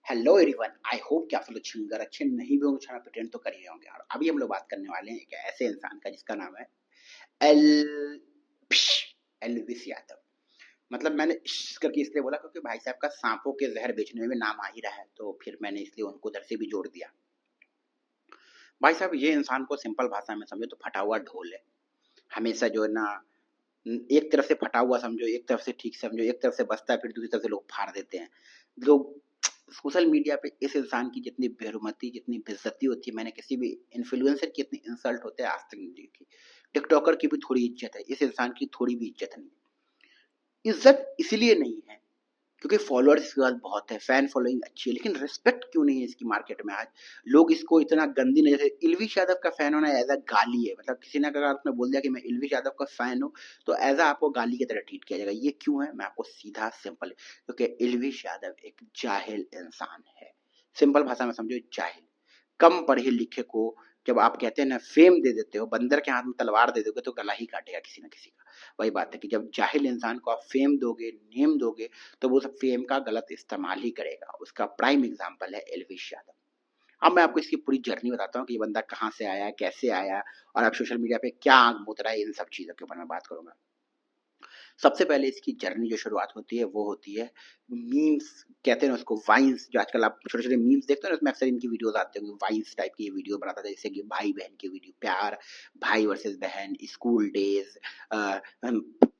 Hello everyone, I hope कि आप सब अच्छे होंगे। अगर अच्छे नहीं भी होंगे, प्रिटेंड तो कर ही होंगे। और अभी हम लोग बात करने वाले हैं एक ऐसे इंसान का जिसका नाम है एल एलविस यादव। मतलब मैंने करके इसलिए बोला क्योंकि भाई साहब का सांपों के जहर बेचने में नाम आ ही रहा है, तो फिर मैंने इसलिए उनको उधर से भी जोड़ दिया। भाई साहब, ये इंसान को सिंपल भाषा में समझो तो फटा हुआ ढोल है। हमेशा जो है ना, एक तरफ से फटा हुआ समझो, एक तरफ से ठीक समझो, एक तरफ से बचता है, फिर दूसरी तरफ से लोग फाड़ देते हैं। लोग सोशल मीडिया पे इस इंसान की जितनी बेरुमती, जितनी बेइज्जती होती है, मैंने किसी भी इन्फ्लुएंसर की इतनी इंसल्ट होते हैं आज तक नहीं देखी। टिकटॉकर की भी थोड़ी इज्जत है, इस इंसान की थोड़ी भी इज्जत नहीं है। इज्जत इसलिए नहीं है क्योंकि फॉलोअर्स इसके पास बहुत है, फैन फॉलोइंग अच्छी है, लेकिन रिस्पेक्ट क्यों नहीं है इसकी मार्केट में आज। लोग इसको इतना गंदी नजर से, इल्विश यादव का फैन होना एज अ गाली है। मतलब किसी ने अगर आपने बोल दिया कि मैं इल्विश यादव का फैन हूँ, तो एज अ आपको गाली की तरह ट्रीट किया जाएगा। ये क्यों है, मैं आपको सीधा सिंपल, क्योंकि इल्विश यादव एक जाहिल इंसान है। सिंपल भाषा में समझो, जाहिल। कम पढ़े लिखे को जब आप कहते हैं ना फेम दे देते हो, बंदर के हाथ में तलवार दे दोगे तो गला ही काटेगा किसी ना किसी का। वही बात है कि जब जाहिल इंसान को आप फेम दोगे, नेम दोगे, तो वो सब फेम का गलत इस्तेमाल ही करेगा। उसका प्राइम एग्जाम्पल है एलविश यादव। अब मैं आपको इसकी पूरी जर्नी बताता हूँ कि ये बंदा कहाँ से आया, कैसे आया, और अब सोशल मीडिया पे क्या आग मूत रहा है। इन सब चीजों के ऊपर मैं बात करूंगा। सबसे पहले इसकी जर्नी जो शुरुआत होती है वो होती है मीम्स, कहते हैं ना उसको, वाइन्स। जो आजकल आप छोटे छोटे मीम्स देखते हो ना, उसमें अक्सर इनकी वीडियोस आते होंगे। वाइन्स टाइप की ये वीडियो बनाता था, जैसे कि भाई बहन की वीडियो, प्यार, भाई वर्सेस बहन, स्कूल डेज,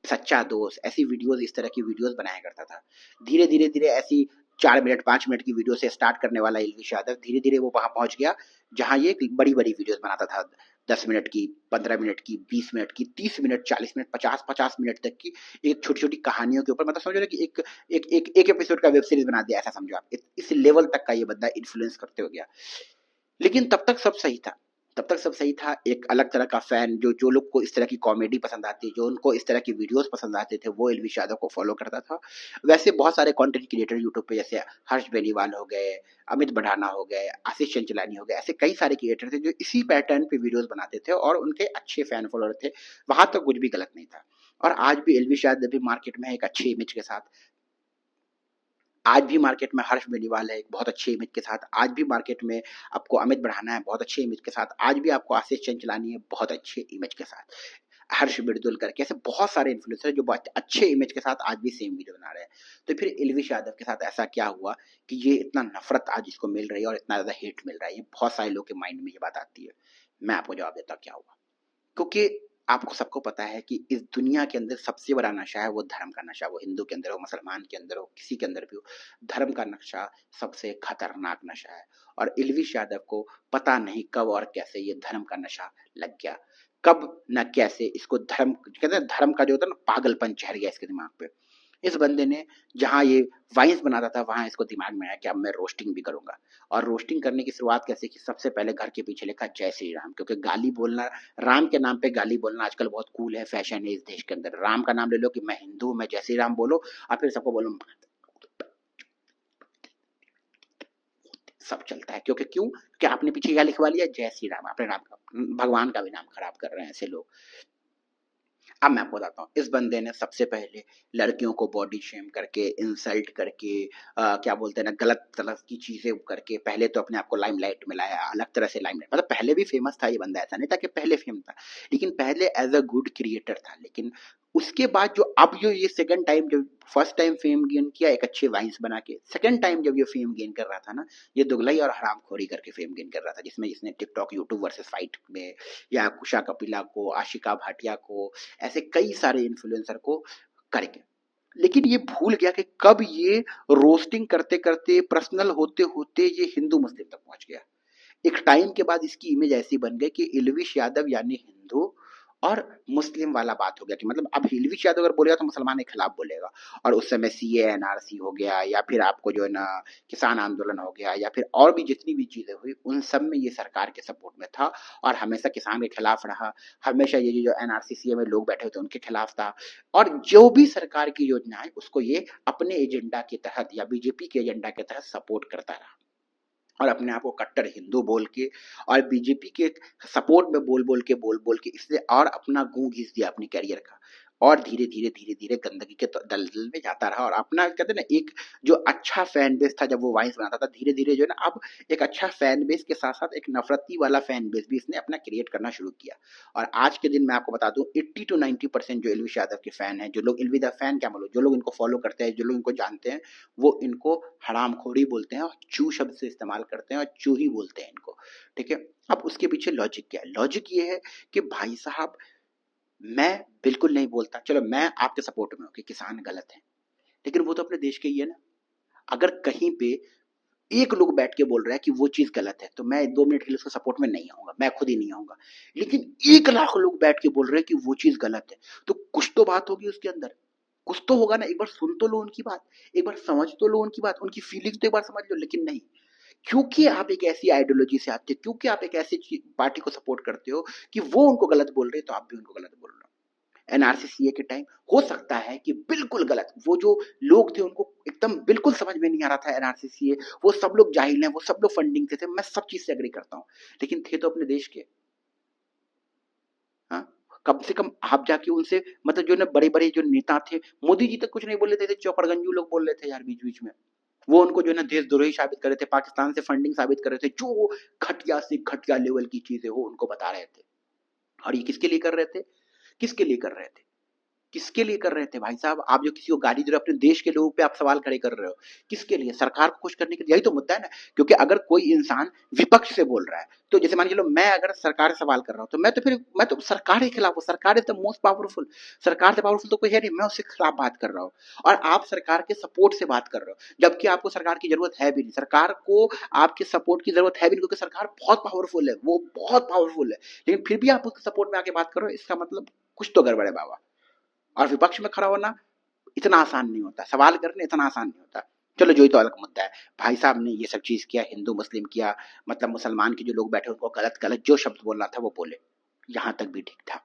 सच्चा दोस्त, ऐसी वीडियोस, इस तरह की वीडियोस बनाया करता था। धीरे धीरे धीरे ऐसी 4 मिनट 5 मिनट की वीडियो से स्टार्ट करने वाला इल्विश यादव धीरे धीरे वो वहां पहुंच गया जहां ये बड़ी बड़ी वीडियोस बनाता था। 10 मिनट की, 15 मिनट की, 20 मिनट की, 30 मिनट, 40 मिनट, 50 50 मिनट तक की एक छोटी छोटी कहानियों के ऊपर, मतलब समझो ना कि एक एपिसोड का वेब सीरीज बना दिया, ऐसा समझो आप। इस लेवल तक का ये बंदा इन्फ्लुएंस करते हो गया। लेकिन तब तक सब सही था। तब तक सब सही था। एक अलग तरह का फैन, जो जो लोग को इस तरह की कॉमेडी पसंद आती है, जो उनको इस तरह की वीडियोस पसंद आते थे, वो एलविश यादव को फॉलो करता था। वैसे बहुत सारे कंटेंट क्रिएटर यूट्यूब पे, जैसे हर्ष बेनीवाल हो गए, अमित बढ़ाना हो गए, आशीष चंचलानी हो गए, ऐसे कई सारे क्रिएटर थे जो इसी पैटर्न पे वीडियोस बनाते थे और उनके अच्छे फैन फॉलोअर थे। वहां तक कुछ भी गलत नहीं था। और आज भी एलविश यादव भी मार्केट में है एक अच्छी इमेज के साथ। आज भी मार्केट में हर्ष बेनीवाल है एक बहुत अच्छे इमेज के साथ। आज भी मार्केट में आपको अमित बढ़ाना है बहुत अच्छे इमेज के साथ। आज भी आपको आशीष चंचलानी है बहुत अच्छे इमेज के साथ। हर्ष बिरदुल करके ऐसे बहुत सारे इन्फ्लुएंसर जो बहुत अच्छे इमेज के साथ आज भी सेम वीडियो बना रहे हैं। तो फिर एलविश यादव के साथ ऐसा क्या हुआ कि ये इतना नफरत आज इसको मिल रही है और इतना ज्यादा हेट मिल रहा है। ये बहुत सारे लोग के माइंड में ये बात आती है। मैं आपको जवाब देता हूँ क्या हुआ। क्योंकि आपको सबको पता है कि इस दुनिया के अंदर सबसे बड़ा नशा है वो धर्म का नशा। वो हिंदू के अंदर हो, मुसलमान के अंदर हो, किसी के अंदर भी हो, धर्म का नशा सबसे खतरनाक नशा है। और इल्विश यादव को पता नहीं कब और कैसे ये धर्म का नशा लग गया। कब न कैसे इसको धर्म, कहते हैं धर्म का जो होता है ना, पागलपन चढ़ गया इसके दिमाग पे। इस बंदे ने, जहाँ ये वाइन्स बनाता था, वहां इसको दिमाग में आया कि अब मैं रोस्टिंग भी करूंगा। और रोस्टिंग करने की शुरुआत कैसे की, सबसे पहले घर के पीछे लिखा जय श्री राम, क्योंकि गाली बोलना, राम के नाम पे गाली बोलना आजकल बहुत कूल है, फैशन है इस देश के अंदर। राम का नाम ले लो कि मैं हिंदू हूं, मैं जय श्री राम बोलो, और फिर सबको बोलो, सब चलता है। क्योंकि क्यों, कि आपने पीछे क्या लिखवा लिया, जय श्री राम, अपने राम का, भगवान का भी नाम खराब कर रहे हैं ऐसे लोग। अब मैं आपको बताता हूँ, इस बंदे ने सबसे पहले लड़कियों को बॉडी शेम करके, इंसल्ट करके, क्या बोलते हैं ना, गलत तरह की चीजें करके पहले तो अपने आप को लाइमलाइट में लाया, अलग तरह से लाइमलाइट। मतलब पहले भी फेमस था ये बंदा, ऐसा नहीं था कि पहले फेम था, लेकिन पहले एज अ गुड क्रिएटर था। लेकिन उसके बाद जो अब जो ये सेकंड टाइम, जब फर्स्ट टाइम फेम गेन किया एक अच्छे वाइन्स बना के, सेकंड टाइम जब ये फेम गेन कर रहा था ना, ये दुगलई और हरामखोरी करके फेम गेन कर रहा था, जिसमें इसने टिकटॉक यूट्यूब वर्सेस फाइट में, या कुशा कपिला को, आशिका भाटिया को, ऐसे कई सारे इन्फ्लुएंसर को करके। लेकिन ये भूल गया कि कब ये रोस्टिंग करते करते, पर्सनल होते होते ये हिंदू मुस्लिम तक पहुंच गया। एक टाइम के बाद इसकी इमेज ऐसी बन गई कि इल्विश यादव यानी हिंदू और मुस्लिम वाला बात हो गया, कि मतलब अब इल्विश यादव अगर बोलेगा तो मुसलमान के खिलाफ बोलेगा। और उस समय सीए एनआरसी हो गया, या फिर आपको जो है ना किसान आंदोलन हो गया, या फिर और भी जितनी भी चीजें हुई, उन सब में ये सरकार के सपोर्ट में था और हमेशा किसान के खिलाफ रहा। हमेशा ये जो एनआरसी सीए में लोग बैठे थे उनके खिलाफ था। और जो भी सरकार की योजना है उसको ये अपने एजेंडा के तहत या बीजेपी के एजेंडा के तहत सपोर्ट करता रहा। और अपने आप को कट्टर हिंदू बोल के और बीजेपी के सपोर्ट में बोल बोल के इसने और अपना गूं घिस दिया अपने कैरियर का। और धीरे धीरे धीरे धीरे गंदगी के दलदल में जाता रहा और अपना कहते हैं ना एक जो अच्छा फैन बेस था जब वो वाइन्स बनाता था, धीरे धीरे जो है ना अब एक अच्छा फैन बेस के साथ साथ एक नफरती वाला फैन बेस भी इसने अपना क्रिएट करना शुरू किया। और आज के दिन मैं आपको बता दूं 80 to 90% जो एलविश यादव के फैन हैं, जो लोग एलविदा फैन क्या बोलो, जो लोग इनको फॉलो करते हैं, जो लोग इनको जानते हैं, वो इनको हरामखोरी बोलते हैं और चू शब्द से इस्तेमाल करते हैं और चू ही बोलते हैं इनको। ठीक है। अब उसके पीछे लॉजिक क्या है? लॉजिक ये है कि भाई साहब मैं बिल्कुल नहीं बोलता, चलो मैं आपके सपोर्ट में हूँ कि किसान गलत है, लेकिन वो तो अपने देश के ही है ना। अगर कहीं पे एक लोग बैठ के बोल रहा है कि वो चीज गलत है तो मैं 2 मिनट के लिए उसके सपोर्ट में नहीं आऊंगा, मैं खुद ही नहीं आऊंगा। लेकिन 1 लाख लोग बैठ के बोल रहे हैं कि वो चीज गलत है, तो कुछ तो बात होगी उसके अंदर, कुछ तो होगा ना। एक बार सुन तो लो उनकी बात, एक बार समझ तो लो उनकी बात, उनकी फीलिंग तो एक बार समझ लो। लेकिन नहीं, क्योंकि आप एक ऐसी आइडियोलॉजी से आते हो, क्योंकि आप एक ऐसी पार्टी को सपोर्ट करते हो कि वो उनको गलत बोल रहे हैं तो आप भी उनको गलत बोल रहे हो। एनआरसीसीए के टाइम हो सकता है कि बिल्कुल गलत, वो जो लोग थे उनको एकदम बिल्कुल समझ में नहीं आ रहा था एनआरसीसीए, वो सब लोग जाहिल हैं, वो सब लोग फंडिंग थे, मैं सब चीज से एग्री करता हूँ, लेकिन थे तो अपने देश के। हाँ, कम से कम आप जाके उनसे मतलब जो ना बड़े बड़े जो नेता थे, मोदी जी तक कुछ नहीं बोल रहे थे, चौपड़गंजू लोग बोल रहे थे यार बीच बीच में, वो उनको जो है ना देशद्रोही साबित कर रहे थे, पाकिस्तान से फंडिंग साबित कर रहे थे, जो घटिया से घटिया लेवल की चीजें वो उनको बता रहे थे। और ये किसके लिए कर रहे थे? किसके लिए कर रहे थे? किसके लिए कर रहे थे भाई साहब? आप जो किसी को गाली दे रहे हो, अपने देश के लोगों पे आप सवाल खड़े कर रहे हो, किसके लिए? सरकार को खुश करने के लिए, यही तो मुद्दा है ना। क्योंकि अगर कोई इंसान विपक्ष से बोल रहा है, तो जैसे मान के चलो मैं अगर सरकार से सवाल कर रहा हूँ, तो मैं तो सरकार के खिलाफ हूँ, सरकार इज द मोस्ट पावरफुल, सरकार से पावरफुल तो कोई है नहीं, मैं उसके खिलाफ बात कर रहा हूँ। और आप सरकार के सपोर्ट से बात कर रहे हो, जबकि आपको सरकार की जरूरत है भी नहीं, सरकार को आपके सपोर्ट की जरूरत है भी नहीं, क्योंकि सरकार बहुत पावरफुल है, वो बहुत पावरफुल है, लेकिन फिर भी आप उसके सपोर्ट में आके बात कर रहे हो, इसका मतलब कुछ तो गड़बड़ है बाबा। और विपक्ष में खड़ा होना इतना आसान नहीं होता, सवाल करना इतना आसान नहीं होता। चलो जो ही तो अलग मुद्दा है, भाई साहब ने ये सब चीज किया, हिंदू मुस्लिम किया, मतलब मुसलमान के जो लोग बैठे उनको गलत गलत जो शब्द बोलना था वो बोले, यहां तक भी ठीक था।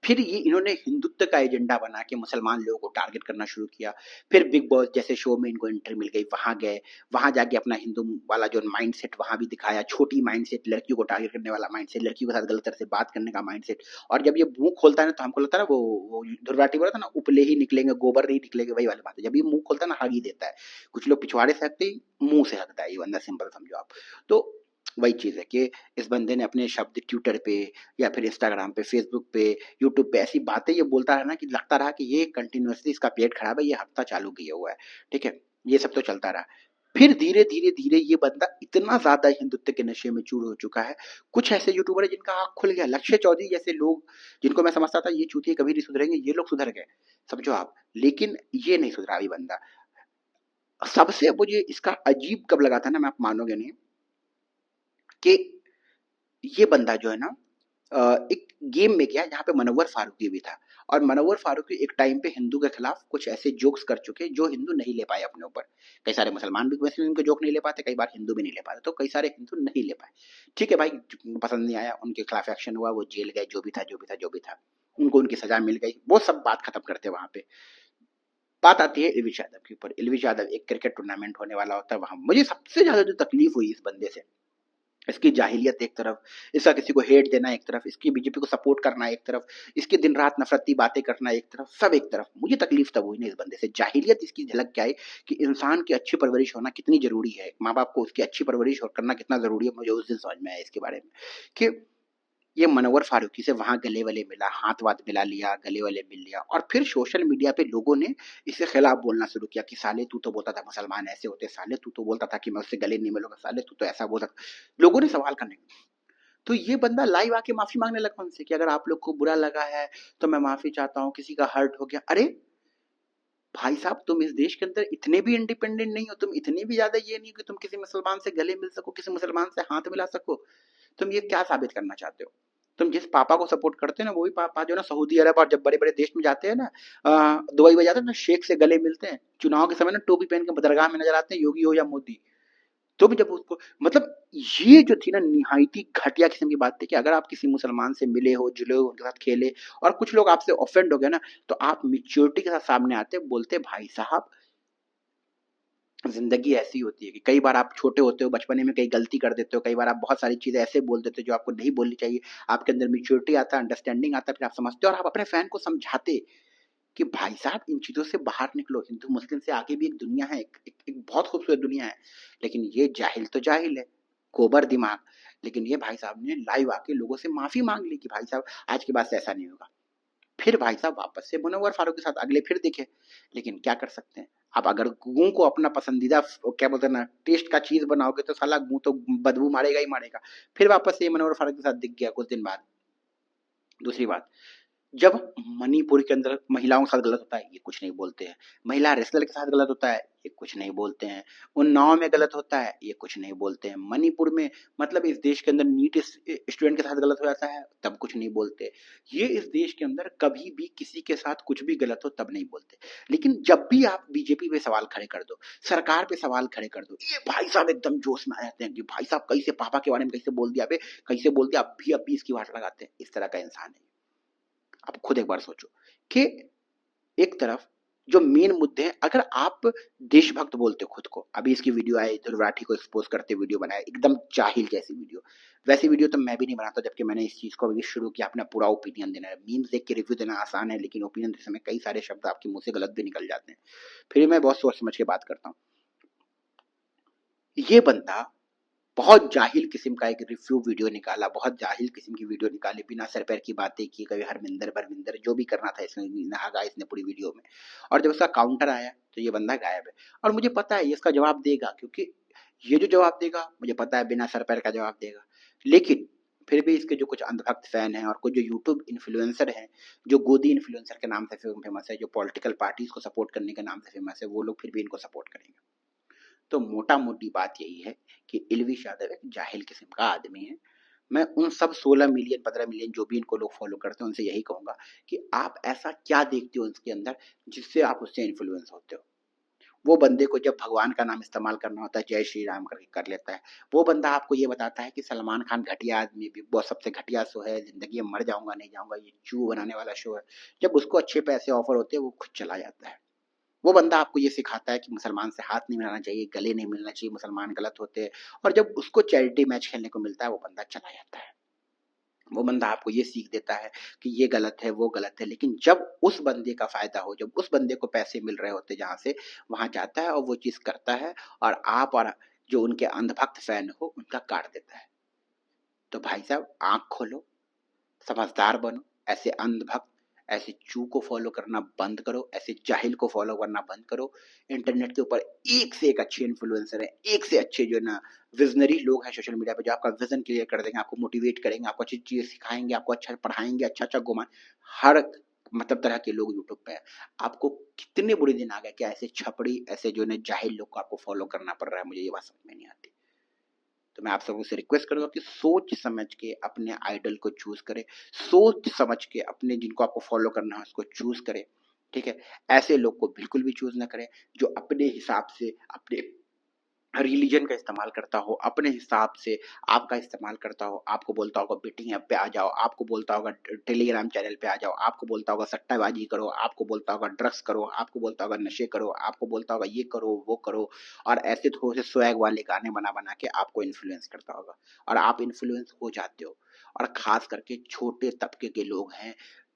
फिर ये इन्होंने हिंदुत्व का एजेंडा बना के मुसलमान लोगों को टारगेट करना शुरू किया। फिर बिग बॉस जैसे शो में इनको एंट्री मिल गई, वहां गए, वहां जाके अपना हिंदू वाला जो माइंडसेट वहां भी दिखाया, छोटी माइंडसेट, लड़कियों को टारगेट करने वाला माइंडसेट, लड़कियों के साथ गलत तरह से बात करने का माइंडसेट। और जब ये मुंह खोलता है ना तो हमको लगता है ना वो ध्रुव बोला था ना, उपले ही निकलेंगे गोबर नहीं निकलेंगे, वही वाली बात है। जब ये मुंह खोलता है ना हग ही देता है। कुछ लोग पिछवाड़े से हकते ही मुंह से हकता है ये बंदा, सिंपल समझो आप। तो वही चीज है कि इस बंदे ने अपने शब्द ट्विटर पे या फिर इंस्टाग्राम पे, फेसबुक पे, यूट्यूब पे ऐसी बातें ये बोलता है ना कि लगता रहा कि ये कंटिन्यूअसली इसका पेट खराब है, ये हफ्ता चालू किया हुआ है। ठीक है, ये सब तो चलता रहा। फिर धीरे धीरे धीरे ये बंदा इतना ज्यादा हिंदुत्व के नशे में चूर हो चुका है। कुछ ऐसे यूट्यूबर है जिनका आँख खुल गया, लक्ष्य चौधरी जैसे लोग, जिनको मैं समझता था ये चूतिए कभी नहीं सुधरेंगे, ये लोग सुधर गए, समझो आप। लेकिन ये नहीं सुधरा अभी बंदा। सबसे मुझे इसका अजीब कब लगा था ना, मैं आप मानोगे नहीं, कि ये बंदा जो है ना एक गेम में गया जहाँ पे मनव्वर फारूकी भी था। और मनव्वर फारूकी एक टाइम पे हिंदू के खिलाफ कुछ ऐसे जोक्स कर चुके जो हिंदू नहीं ले पाए अपने ऊपर। कई सारे मुसलमान भी वैसे उनके जोक नहीं ले पाते, कई बार हिंदू भी नहीं ले पाते, तो कई सारे हिंदू नहीं ले पाए। ठीक है भाई, पसंद नहीं आया, उनके खिलाफ एक्शन हुआ, वो जेल गए, जो भी था जो भी था जो भी था, उनको उनकी सजा मिल गई, वो सब बात खत्म करते वहां पे। बात आती है इलविश यादव के ऊपर। इलविश यादव एक क्रिकेट टूर्नामेंट होने वाला होता है वहां, मुझे सबसे ज्यादा जो तकलीफ हुई इस बंदे से, इसकी जाहिलियत एक तरफ, इसका किसी को हेट देना एक तरफ, इसकी बीजेपी को सपोर्ट करना एक तरफ, इसके दिन रात नफरती बातें करना एक तरफ, सब एक तरफ। मुझे तकलीफ तब हुई ना इस बंदे से, जाहिलियत इसकी झलक क्या है कि इंसान की अच्छी परवरिश होना कितनी जरूरी है, माँ बाप को उसकी अच्छी परवरिश और करना कितना जरूरी है, मुझे उस दिन समझ में आया इसके बारे में। कि ये मनोवर फारूकी से वहां गले वाले मिला, हाथ वाथ मिला लिया, गले वाले मिल लिया, और फिर सोशल मीडिया पे लोगों ने इसके खिलाफ बोलना शुरू किया कि साले तू तो बोलता था मुसलमान ऐसे होते, साले तू तो बोलता था कि मैं उससे गले नहीं मिलूंगा, साले तू तो ऐसा बोलता। लोगों ने सवाल करने, तो ये बंदा लाइव आके माफी मांगने लगा उनसे कि अगर आप लोग को बुरा लगा है तो मैं माफी चाहता हूँ, किसी का हर्ट हो गया। अरे भाई साहब, तुम इस देश के अंदर इतने भी इंडिपेंडेंट नहीं हो, तुम इतनी भी ज्यादा ये नहीं कि तुम किसी मुसलमान से गले मिल सको, किसी मुसलमान से हाथ मिला सको। तुम ये क्या साबित करना चाहते हो? तुम जिस पापा को सपोर्ट करते हो ना, वो भी पापा जो ना सऊदी अरब और जब बड़े बड़े देश में जाते हैं ना, दुबई में जाते हैं ना, शेख से गले मिलते हैं, चुनाव के समय ना टोपी पहन के दरगाह में नजर आते हैं, योगी हो या मोदी। तो भी जब उसको मतलब, ये जो थी ना निहायती घटिया किस्म की बात थी कि अगर आप किसी मुसलमान से मिले हो, जुले हो, उनके साथ खेले, और कुछ लोग आपसे ऑफेंड हो गए ना, तो आप मिच्योरिटी के साथ सामने आते बोलते भाई साहब ज़िंदगी ऐसी होती है कि कई बार आप छोटे होते हो, बचपने में कई गलती कर देते हो, कई बार आप बहुत सारी चीज़ें ऐसे बोल देते हो जो आपको नहीं बोलनी चाहिए। आपके अंदर मैच्योरिटी आता है, अंडरस्टैंडिंग आता है, फिर आप समझते हो और आप अपने फैन को समझाते कि भाई साहब इन चीज़ों से बाहर निकलो, हिंदू मुस्लिम से आगे भी एक दुनिया है, एक बहुत खूबसूरत दुनिया है। लेकिन ये जाहिल तो जाहिल है, गोबर दिमाग। लेकिन ये भाई साहब ने लाइव आके लोगों से माफ़ी माँग ली कि भाई साहब आज के बाद से ऐसा नहीं होगा। फिर भाई साहब वापस से मुनव्वर फारूक के साथ अगले फिर दिखे। लेकिन क्या कर सकते हैं? अब अगर गूँ को अपना पसंदीदा क्या बोलते हैं ना टेस्ट का चीज़ बनाओगे तो साला गूँ तो बदबू मारेगा ही मारेगा। फिर वापस से ये मुनव्वर फारूक के साथ दिख गया कुछ दिन बाद। दूसरी बात, जब मणिपुर के अंदर महिलाओं के साथ गलत होता है, ये कुछ नहीं बोलते हैं। महिला रेसलर के साथ गलत होता है, ये कुछ नहीं बोलते हैं। उन्नाव में गलत होता है, ये कुछ नहीं बोलते हैं। मणिपुर में मतलब इस देश के अंदर नीट स्टूडेंट के साथ गलत हो जाता है, तब कुछ नहीं बोलते। ये इस देश के अंदर कभी भी किसी के साथ कुछ भी गलत हो तब नहीं बोलते। लेकिन जब भी आप बीजेपी पे सवाल खड़े कर दो, सरकार पे सवाल खड़े कर दो, ये भाई साहब एकदम जोश में आ जाते हैं कि भाई साहब कैसे पापा के बारे में कैसे बोल दिया बे, कैसे बोल दिया, अब भी इसकी वाट लगाते हैं। इस तरह का इंसान है। आप खुद एक बार सोचो कि एक तरफ जो मेन मुद्दे हैं, अगर आप देशभक्त बोलते हो खुद को, अभी इसकी वीडियो आई ध्रुव राठी को एक्सपोज करते वीडियो बनाया, एकदम जाहिल जैसी वीडियो। वैसी वीडियो तो मैं भी नहीं बनाता, जबकि मैंने इस चीज को अभी शुरू किया, अपना पूरा ओपिनियन देना है। मीम्स देख के रिव्यू देना आसान है, लेकिन ओपिनियन देते समय कई सारे शब्द आपके मुंह से गलत भी निकल जाते हैं। फिर मैं बहुत सोच समझ के बात करता हूँ। ये बंदा बहुत जाहिल किस्म का एक रिव्यू वीडियो निकाला, बहुत जाहिल किस्म की वीडियो निकाली, बिना सर पैर की बातें की, कभी हरमिंदर भरमिंदर जो भी करना था इसने नहागा इसने पूरी वीडियो में। और जब उसका काउंटर आया तो ये बंदा गायब है। और मुझे पता है ये इसका जवाब देगा, क्योंकि ये जो जवाब देगा मुझे पता है बिना सर पैर का जवाब देगा। लेकिन फिर भी इसके जो कुछ अंधभक्त फैन हैं और कुछ जो यूट्यूब इन्फ्लुएंसर हैं, जो गोदी इन्फ्लुएंसर के नाम से फेमस है, जो पॉलिटिकल पार्टीज को सपोर्ट करने के नाम से फेमस है, वो लोग फिर भी इनको सपोर्ट करेंगे। तो मोटा मोटी बात यही है कि इल्विश यादव एक जाहिल किस्म का आदमी है। मैं उन सब 16 मिलियन 15 मिलियन जो भी इनको लोग फॉलो करते हैं उनसे यही कहूंगा कि आप ऐसा क्या देखते हो उसके अंदर जिससे आप उससे इन्फ्लुएंस होते हो। वो बंदे को जब भगवान का नाम इस्तेमाल करना होता है जय श्री राम करके कर लेता है। वो बंदा आपको ये बताता है कि सलमान खान घटिया आदमी भी बहुत सबसे घटिया शो है, जिंदगी में मर जाऊंगा नहीं जाऊंगा, ये चू बनाने वाला शो है। जब उसको अच्छे पैसे ऑफर होते हैं वो खुद चला जाता है। वो बंदा आपको ये सिखाता है कि मुसलमान से हाथ नहीं मिलाना चाहिए, गले नहीं मिलना चाहिए, मुसलमान गलत होते हैं। और जब उसको चैरिटी मैच खेलने को मिलता है वो बंदा चला जाता है। वो बंदा आपको ये सीख देता है कि ये गलत है वो गलत है, लेकिन जब उस बंदे का फायदा हो, जब उस बंदे को पैसे मिल रहे होते जहां से, वहां जाता है और वो चीज करता है। और आप और जो उनके अंधभक्त फैन हो उनका काट देता है। तो भाई साहब आंख खोलो, समझदार बनो। ऐसे अंधभक्त, ऐसे चू को फॉलो करना बंद करो, ऐसे जाहिल को फॉलो करना बंद करो। इंटरनेट के ऊपर एक से एक अच्छे इन्फ्लुएंसर हैं, एक से अच्छे जो है ना विजनरी लोग हैं सोशल मीडिया पे, जो आपका विजन क्लियर कर देंगे, आपको मोटिवेट करेंगे, आपको अच्छी चीजें सिखाएंगे, आपको अच्छा पढ़ाएंगे, अच्छा अच्छा घुमा हर मतलब तरह के लोग यूट्यूब पे हैं। आपको कितने बुरे दिन आ गए कि ऐसे छपड़ी ऐसे जो है जाहिल लोग को आपको फॉलो करना पड़ रहा है, मुझे ये बात समझ में नहीं आती। तो मैं आप सबको से रिक्वेस्ट करूंगा कि सोच समझ के अपने आइडल को चूज करें, सोच समझ के अपने जिनको आपको फॉलो करना है उसको चूज करें। ठीक है, ऐसे लोग को बिल्कुल भी चूज ना करें जो अपने हिसाब से अपने रिलीजन का इस्तेमाल करता हो, अपने हिसाब से आपका इस्तेमाल करता हो। आपको बोलता होगा बेटिंग ऐप पे आ जाओ, आपको बोलता होगा टेलीग्राम चैनल पे आ जाओ, आपको बोलता होगा सट्टाबाजी करो, आपको बोलता होगा ड्रग्स करो, आपको बोलता होगा नशे करो, आपको बोलता होगा ये करो वो करो। और ऐसे थोड़े से स्वैग वाले गाने बना बना के आपको इन्फ्लुएंस करता होगा, और आप इन्फ्लुएंस हो जाते हो। और खास करके छोटे तबके के लोग हैं,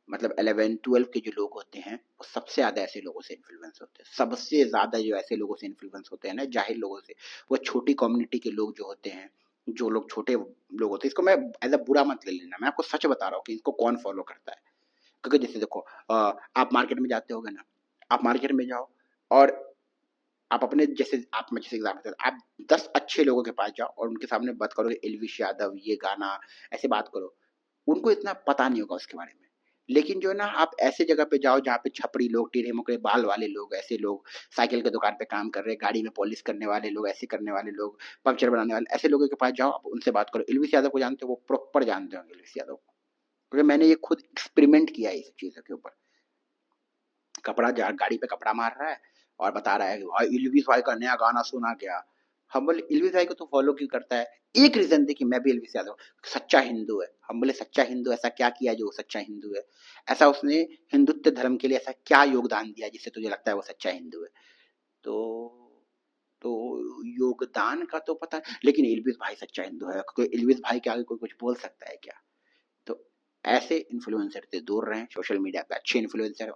मतलब 11-12 के जो लोग होते हैं वो सबसे ज्यादा ऐसे लोगों से इन्फ्लुएंस होते हैं। सबसे ज्यादा जो ऐसे लोगों से इन्फ्लुएंस होते हैं ना, जाहिल लोगों से, वो छोटी कम्युनिटी के लोग जो होते हैं, जो लोग छोटे लोग होते हैं। इसको मैं एज अ बुरा मत ले लेना, मैं आपको सच बता रहा हूँ कि इसको कौन फॉलो करता है। क्योंकि जैसे देखो आप मार्केट में जाते होगे ना, आप मार्केट में जाओ और आप अपने जैसे आप मैं जैसे एग्जाम्पल आप 10 अच्छे लोगों के पास जाओ और उनके सामने बात करो एलविश यादव ये गाना, ऐसे बात करो, उनको इतना पता नहीं होगा उसके बारे में। लेकिन जो है ना आप ऐसे जगह पे जाओ जहाँ पे छपरी लोग, टेढ़े मुकरे बाल वाले लोग, ऐसे लोग साइकिल की दुकान पे काम कर रहे हैं, गाड़ी में पॉलिश करने वाले लोग, ऐसे करने वाले लोग, पंक्चर बनाने वाले, ऐसे लोगों के पास जाओ, आप उनसे बात करो। एलविस यादव को जानते हो? वो प्रॉपर जानते होंगे एलविस यादव को, क्योंकि मैंने ये खुद एक्सपेरिमेंट किया है इस चीज़ों के ऊपर। कपड़ा गाड़ी पे कपड़ा मार रहा है और बता रहा है कि भाई एलविस भाई का नया गाना सुना क्या। हम बोले एलविस भाई को तो फॉलो क्यों करता है? एक रीजन थी कि मैं भी एलविस यादव सच्चा हिंदू है। हम बोले सच्चा हिंदू ऐसा क्या किया जो वो सच्चा हिंदू है? ऐसा उसने हिंदुत्व धर्म के लिए ऐसा क्या योगदान दिया जिससे तुझे लगता है वो सच्चा हिंदू है? तो तो योगदान का तो पता है, लेकिन इल्बिस भाई सच्चा हिंदू है, क्योंकि इल्बिस भाई के आगे कोई कुछ बोल सकता है क्या? तो ऐसे इन्फ्लुएंसर से दूर रहें, सोशल मीडिया पे अच्छे इन्फ्लुएंसर